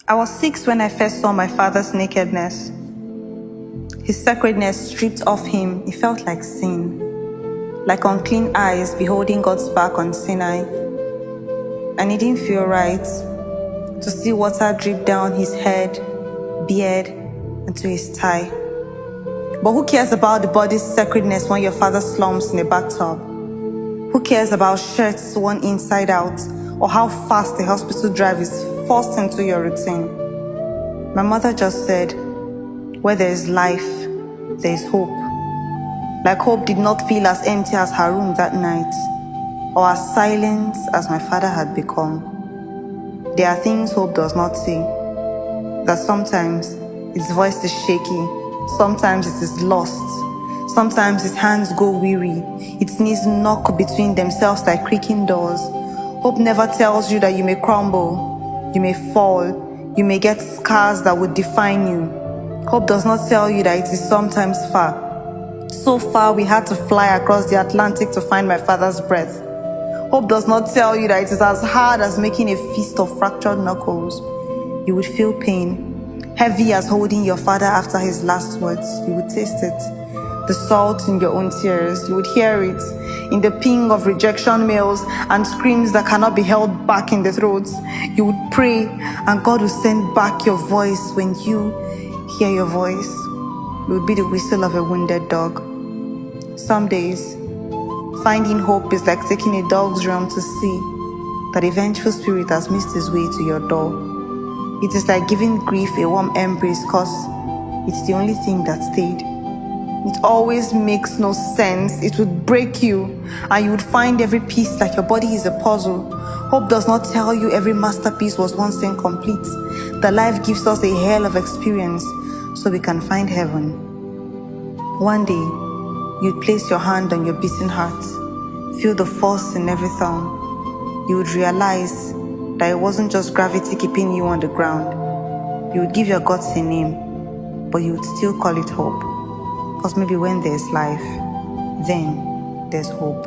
I was 6 when I first saw my father's nakedness. His sacredness stripped off him, it felt like sin, like unclean eyes beholding God's back on Sinai. And it didn't feel right to see water drip down his head, beard, and to his thigh. But who cares about the body's sacredness when your father slumps in a bathtub? Who cares about shirts worn inside out, or how fast the hospital drive is forced into your routine? My mother just said, where there is life, there is hope. Like hope did not feel as empty as her room that night, or as silent as my father had become. There are things hope does not say, that sometimes its voice is shaky, sometimes it is lost, sometimes its hands go weary, its knees knock between themselves like creaking doors. Hope never tells you that you may crumble, you may fall, you may get scars that would define you. Hope does not tell you that it is sometimes far. So far we had to fly across the Atlantic to find my father's breath. Hope does not tell you that it is as hard as making a fist of fractured knuckles. You would feel pain, heavy as holding your father after his last words. You would taste it, the salt in your own tears. You would hear it in the ping of rejection mails and screams that cannot be held back in the throat. You would pray and God will send back your voice when you hear your voice. It would be the whistle of a wounded dog. Some days, finding hope is like taking a dog's drum to see that a vengeful spirit has missed his way to your door. It is like giving grief a warm embrace cause it's the only thing that stayed. It always makes no sense. It would break you and you would find every piece like your body is a puzzle. Hope does not tell you every masterpiece was once incomplete. The life gives us a hell of experience so we can find heaven. One day, you'd place your hand on your beating heart, feel the force in every thumb. You would realize that it wasn't just gravity keeping you on the ground. You would give your guts a name, but you would still call it hope. Because maybe when there's life, then there's hope.